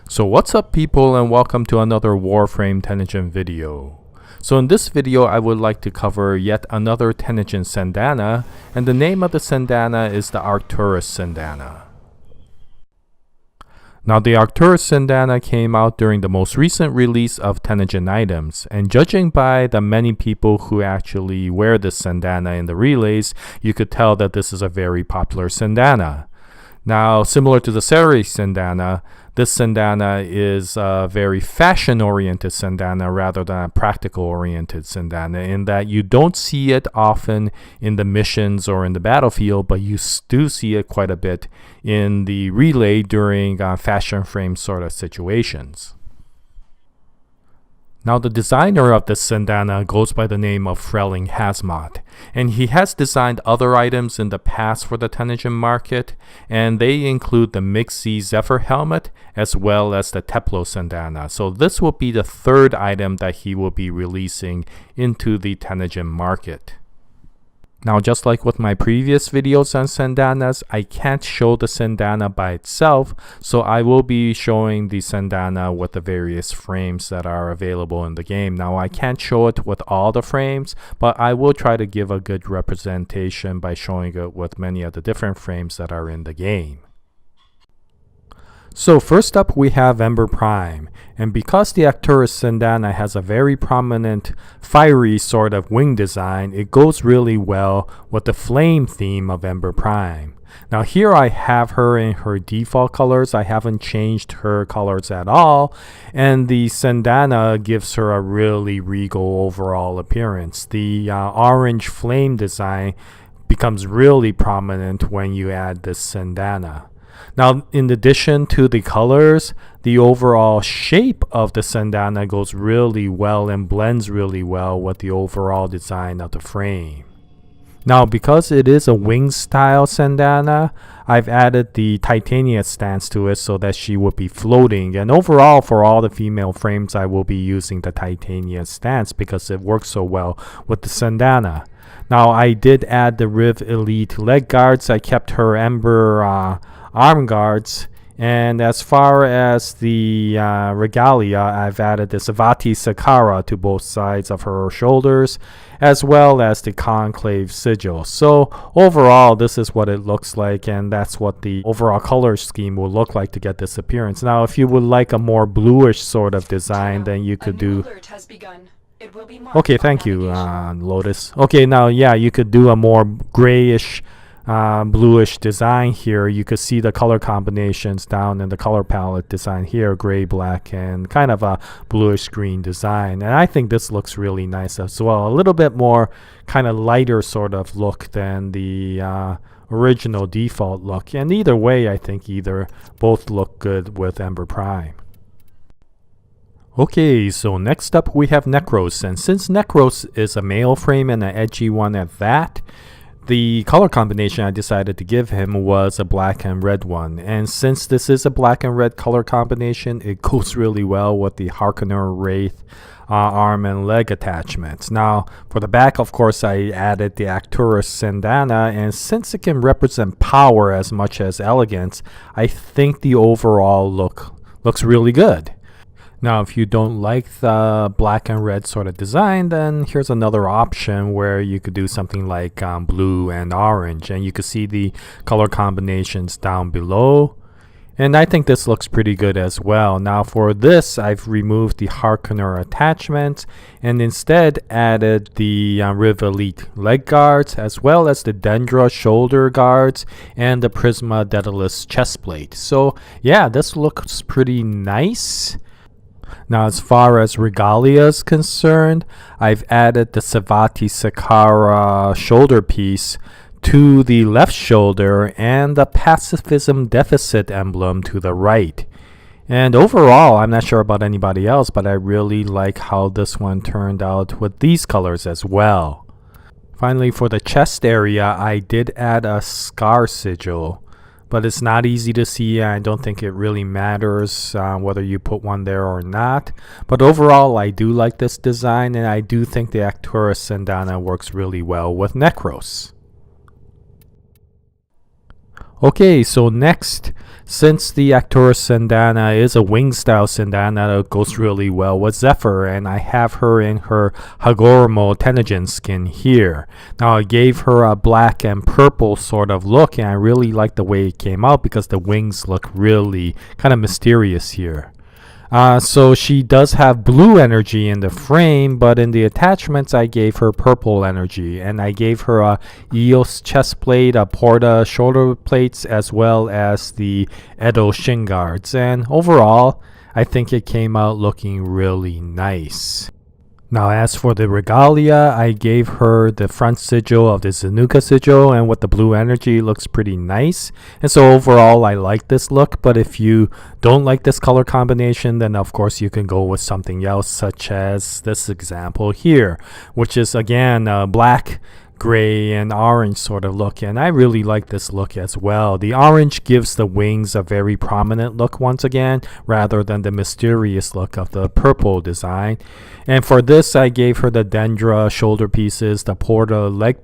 So what's up people, and welcome to another Warframe Tennogen video. So in this video I would like to cover yet another Tennogen Syandana, and the name of the Syandana is the Arcturus Syandana. Now the Arcturus Syandana came out during the most recent release of Tennogen items, and judging by the many people who actually wear this Syandana in the relays, you could tell that this is a very popular Syandana. Now, similar to the Saryn Syandana, this Syandana is a very fashion-oriented Syandana rather than a practical-oriented Syandana, in that you don't see it often in the missions or in the battlefield, but you do see it quite a bit in the relay during fashion frame sort of situations. Now the designer of this Syandana goes by the name of Frelling Hazmat, and he has designed other items in the past for the Tennogen market, and they include the Mixi Zephyr helmet as well as the Teplo Syandana. So this will be the third item that he will be releasing into the Tennogen market. Now, just like with my previous videos on Syndanas, I can't show the Syandana by itself, so I will be showing the Syandana with the various frames that are available in the game. Now, I can't show it with all the frames, but I will try to give a good representation by showing it with many of the different frames that are in the game. So first up we have Ember Prime, and because the Arcturus Syandana has a very prominent fiery sort of wing design, it goes really well with the flame theme of Ember Prime. Now here I have her in her default colors. I haven't changed her colors at all, and the Syandana gives her a really regal overall appearance. The orange flame design becomes really prominent when you add this Syandana. Now, in addition to the colors, the overall shape of the Syandana goes really well and blends really well with the overall design of the frame. Now, because it is a wing style Syandana, I've added the Titania stance to it so that she would be floating. And overall, for all the female frames, I will be using the Titania stance because it works so well with the Syandana. Now, I did add the Riv Elite leg guards. I kept her Ember arm guards, and as far as the regalia, I've added the Savati Sakara to both sides of her shoulders, as well as the conclave sigil. So overall, this is what it looks like, and that's what the overall color scheme will look like to get this appearance. Now, if you would like a more bluish sort of design, then you could do... Okay, thank you, Lotus. Okay, now, yeah, you could do a more grayish bluish design here. You could see the color combinations down in the color palette design here, gray, black, and kind of a bluish green design. And I think this looks really nice as well. A little bit more kind of lighter sort of look than the original default look. And either way, I think both look good with Ember Prime. Okay, so next up we have Nekros, and since Nekros is a male frame and an edgy one at that, the color combination I decided to give him was a black and red one. And since this is a black and red color combination, it goes really well with the Harkonnen Wraith arm and leg attachments. Now, for the back, of course, I added the Arcturus Syandana, and since it can represent power as much as elegance, I think the overall look looks really good. Now, if you don't like the black and red sort of design, then here's another option where you could do something like blue and orange, and you could see the color combinations down below. And I think this looks pretty good as well. Now for this, I've removed the Harkonnen attachments and instead added the Riv Elite leg guards, as well as the Dendra shoulder guards and the Prisma Daedalus chest plate. So yeah, this looks pretty nice. Now, as far as regalia is concerned, I've added the Savati Sakara shoulder piece to the left shoulder and the pacifism deficit emblem to the right. And overall, I'm not sure about anybody else, but I really like how this one turned out with these colors as well. Finally, for the chest area, I did add a scar sigil. But it's not easy to see. I don't think it really matters whether you put one there or not. But overall, I do like this design, and I do think the Arcturus Syandana works really well with Nekros. Okay, so next, since the Arcturus Syandana is a wing style Syandana that goes really well with Zephyr, and I have her in her Hagoromo Tennogen skin here. Now I gave her a black and purple sort of look, and I really like the way it came out because the wings look really kind of mysterious here. So she does have blue energy in the frame, but in the attachments I gave her purple energy, and I gave her a EOS chest plate, a Porta shoulder plates, as well as the Edo shin guards, and overall I think it came out looking really nice. Now as for the regalia, I gave her the front sigil of the Zanuka sigil, and with the blue energy it looks pretty nice. And so overall I like this look, but if you don't like this color combination, then of course you can go with something else, such as this example here, which is again black, gray and orange sort of look, and I really like this look as well. The orange gives the wings a very prominent look once again, rather than the mysterious look of the purple design. And for this I gave her the Dendra shoulder pieces, the Porta leg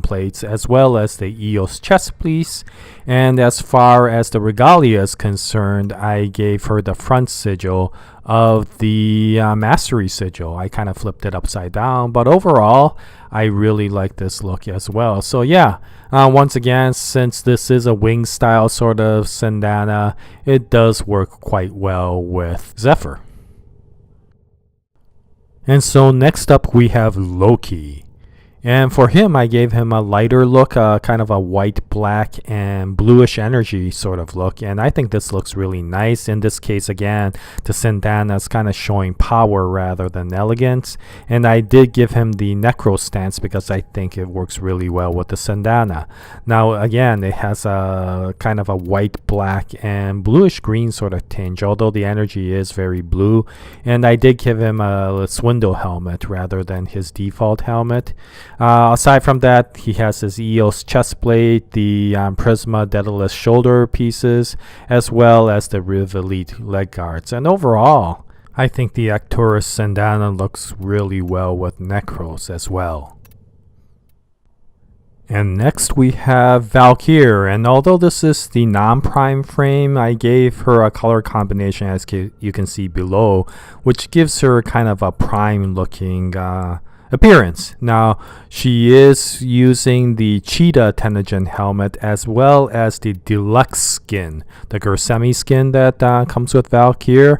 plates, as well as the EOS chest piece. And as far as the regalia is concerned, I gave her the front sigil of the mastery sigil. I kind of flipped it upside down, but overall I really like this look as well. So yeah, once again, since this is a wing style sort of Syandana, it does work quite well with Zephyr. And so next up we have Loki. And for him, I gave him a lighter look, kind of a white, black, and bluish energy sort of look. And I think this looks really nice. In this case, again, the Syandana is kind of showing power rather than elegance. And I did give him the Nekros stance because I think it works really well with the Syandana. Now, again, it has a kind of a white, black, and bluish green sort of tinge, although the energy is very blue. And I did give him a Swindle helmet rather than his default helmet. Aside from that, he has his EOS chest plate, the Prisma Daedalus shoulder pieces, as well as the Riv Elite leg guards. And overall, I think the Arcturus Syandana looks really well with Nekros as well. And next we have Valkyr, and although this is the non-prime frame, I gave her a color combination as you can see below, which gives her kind of a prime looking appearance. Now she is using the cheetah Tennogen helmet as well as the deluxe skin, the Gersemi skin that comes with Valkyr,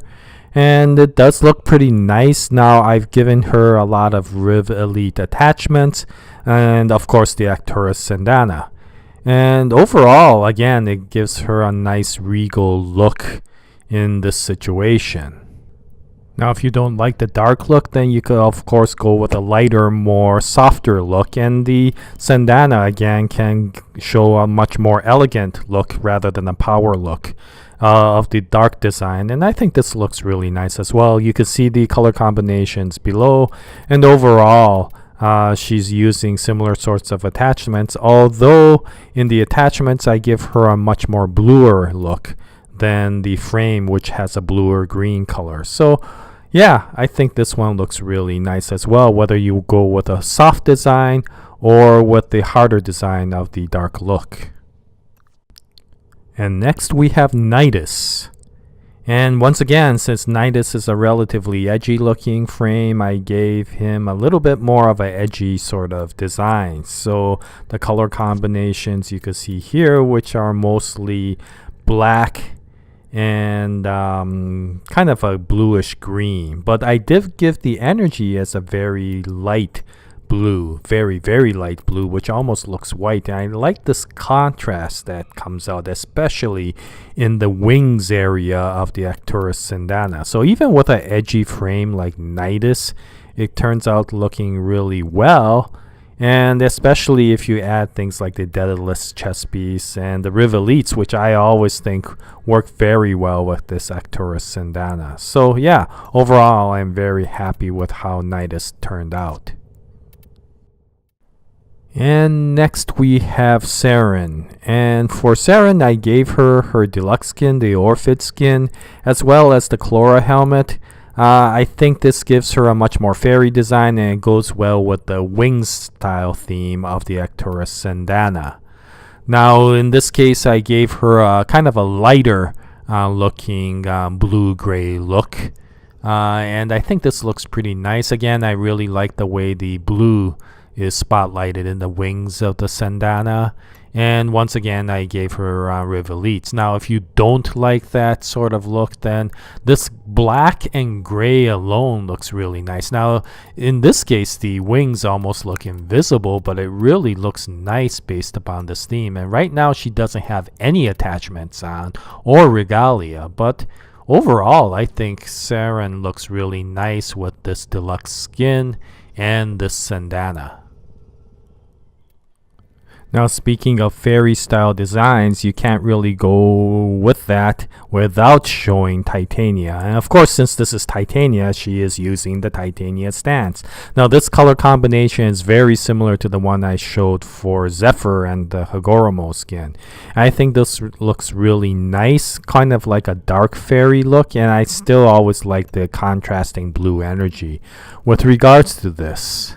and it does look pretty nice. Now I've given her a lot of Riv Elite attachments and of course the Arcturus Syandana, and overall again it gives her a nice regal look in this situation. Now if you don't like the dark look, then you could of course go with a lighter, more softer look, and the Syandana again can show a much more elegant look rather than a power look of the dark design, and I think this looks really nice as well. You can see the color combinations below, and overall she's using similar sorts of attachments, although in the attachments I give her a much more bluer look than the frame, which has a bluer green color. So yeah, I think this one looks really nice as well, whether you go with a soft design or with the harder design of the dark look. And next we have Nidus. And once again, since Nidus is a relatively edgy looking frame, I gave him a little bit more of an edgy sort of design. So the color combinations you can see here, which are mostly black and kind of a bluish green, but I did give the energy as a very light blue, very light blue, which almost looks white, and I like this contrast that comes out, especially in the wings area of the Arcturus Syandana. So even with an edgy frame like Nidus, it turns out looking really well. And especially if you add things like the Daedalus chest piece and the Riv Elites, which I always think work very well with this Arcturus Syandana. So yeah, overall I'm very happy with how Nidus turned out. And next we have Saryn. And for Saryn, I gave her her deluxe skin, the Orphid skin, as well as the Chlora helmet. I think this gives her a much more fairy design, and it goes well with the wings style theme of the Arcturus Syandana. Now in this case I gave her a kind of a lighter looking blue-gray look. And I think this looks pretty nice. Again, I really like the way the blue is spotlighted in the wings of the Syandana. And once again, I gave her rivelettes. Now, if you don't like that sort of look, then this black and gray alone looks really nice. Now, in this case, the wings almost look invisible, but it really looks nice based upon this theme. And right now, she doesn't have any attachments on or regalia, but overall, I think Saryn looks really nice with this deluxe skin and this Syandana. Now, speaking of fairy style designs, you can't really go with that without showing Titania. And of course, since this is Titania, she is using the Titania stance. Now, this color combination is very similar to the one I showed for Zephyr and the Hagoromo skin. I think this looks really nice, kind of like a dark fairy look, and I still always like the contrasting blue energy with regards to this.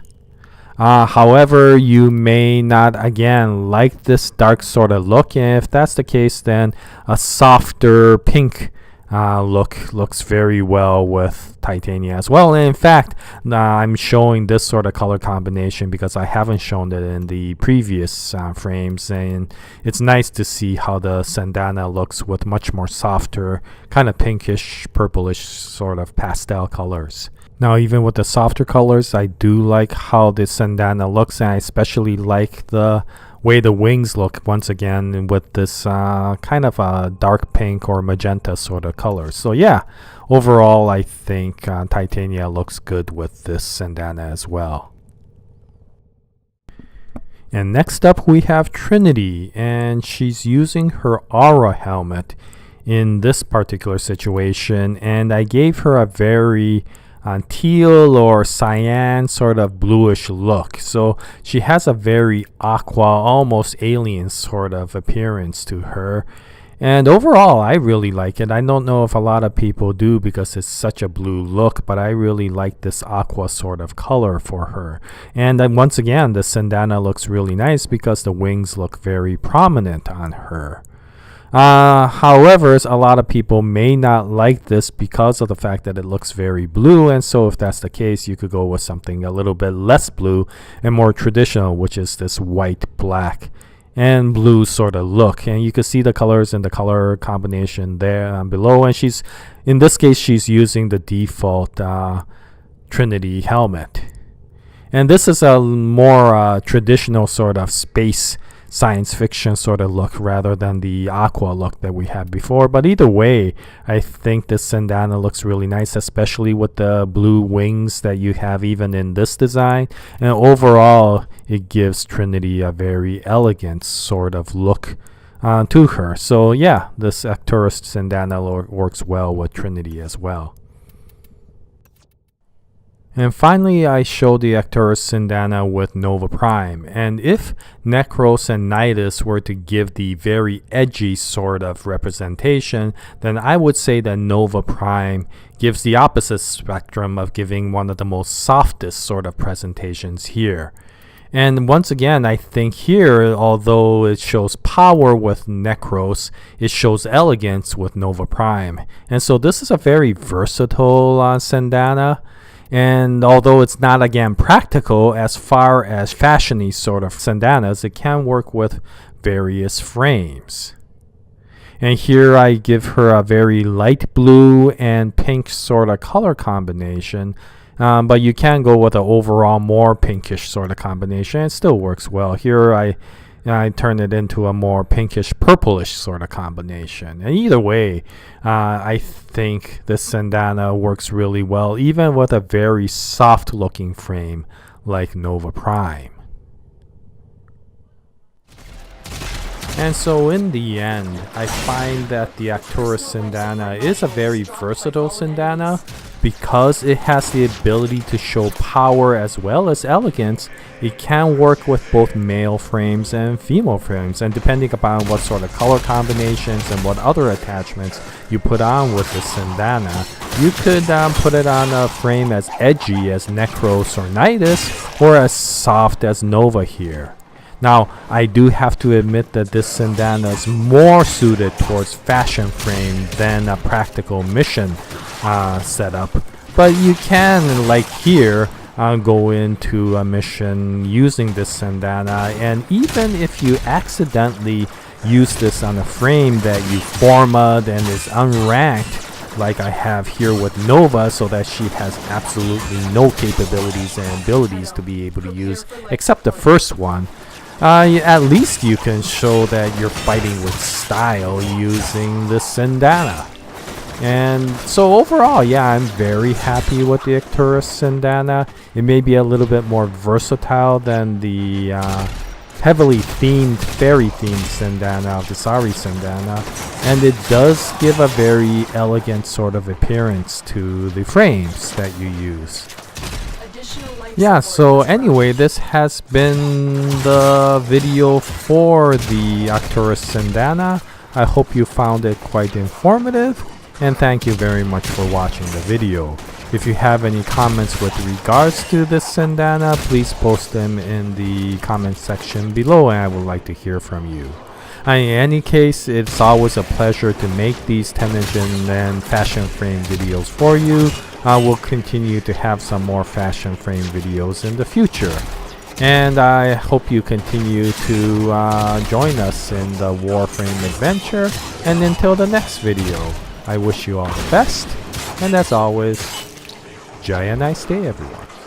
However, you may not, again, like this dark sort of look, and if that's the case, then a softer pink look looks very well with Titania as well. And in fact, I'm showing this sort of color combination because I haven't shown it in the previous frames, and it's nice to see how the Syandana looks with much more softer, kind of pinkish, purplish sort of pastel colors. Now, even with the softer colors, I do like how the Syandana looks, and I especially like the way the wings look once again with this kind of a dark pink or magenta sort of color. So yeah, overall I think Titania looks good with this Syandana as well. And next up we have Trinity, and she's using her aura helmet in this particular situation, and I gave her a very teal or cyan sort of bluish look. So she has a very aqua, almost alien sort of appearance to her. And overall, I really like it. I don't know if a lot of people do because it's such a blue look, but I really like this aqua sort of color for her. And then once again, the Syandana looks really nice because the wings look very prominent on her. However, a lot of people may not like this because of the fact that it looks very blue, and so if that's the case, you could go with something a little bit less blue and more traditional, which is this white, black, and blue sort of look. And you can see the colors and the color combination there below, and in this case she's using the default Trinity helmet. And this is a more traditional sort of space science fiction sort of look rather than the aqua look that we had before. But either way, I think this Syandana looks really nice, especially with the blue wings that you have even in this design. And overall, it gives Trinity a very elegant sort of look to her. So yeah, this Arcturus Syandana works well with Trinity as well. And finally, I showed the Arcturus Syandana with Nova Prime. And if Nekros and Nidus were to give the very edgy sort of representation, then I would say that Nova Prime gives the opposite spectrum of giving one of the most softest sort of presentations here. And once again, I think here, although it shows power with Nekros, it shows elegance with Nova Prime. And so this is a very versatile Syandana. And although it's not, again, practical as far as fashiony sort of Syandanas, it can work with various frames. And here I give her a very light blue and pink sort of color combination. But you can go with an overall more pinkish sort of combination. It still works well. Here I turn it into a more pinkish purplish sort of combination. And either way, I think this Syandana works really well, even with a very soft looking frame like Nova Prime. And so in the end, I find that the Arcturus Syandana is a very versatile Syandana. Because it has the ability to show power as well as elegance, it can work with both male frames and female frames, and depending upon what sort of color combinations and what other attachments you put on with the Syandana, you could put it on a frame as edgy as Nekros or Nidus, or as soft as Nova here. Now, I do have to admit that this Syandana is more suited towards fashion frame than a practical mission setup. But you can, like here, go into a mission using this Syandana, and even if you accidentally use this on a frame that you format and is unranked, like I have here with Nova, so that she has absolutely no capabilities and abilities to be able to use except the first one, at least you can show that you're fighting with style using the Syandana. And so overall, yeah, I'm very happy with the Arcturus Syandana. It may be a little bit more versatile than the heavily themed, fairy-themed Syandana of the Saryn Syandana, and it does give a very elegant sort of appearance to the frames that you use. Yeah, so anyway, this has been the video for the Arcturus Syandana. I hope you found it quite informative, and thank you very much for watching the video. If you have any comments with regards to this Syandana, please post them in the comment section below, and I would like to hear from you. In any case, it's always a pleasure to make these Tennogen and fashion frame videos for you. I will continue to have some more fashion frame videos in the future. And I hope you continue to join us in the Warframe adventure. And until the next video, I wish you all the best. And as always, Jaya, nice day everyone.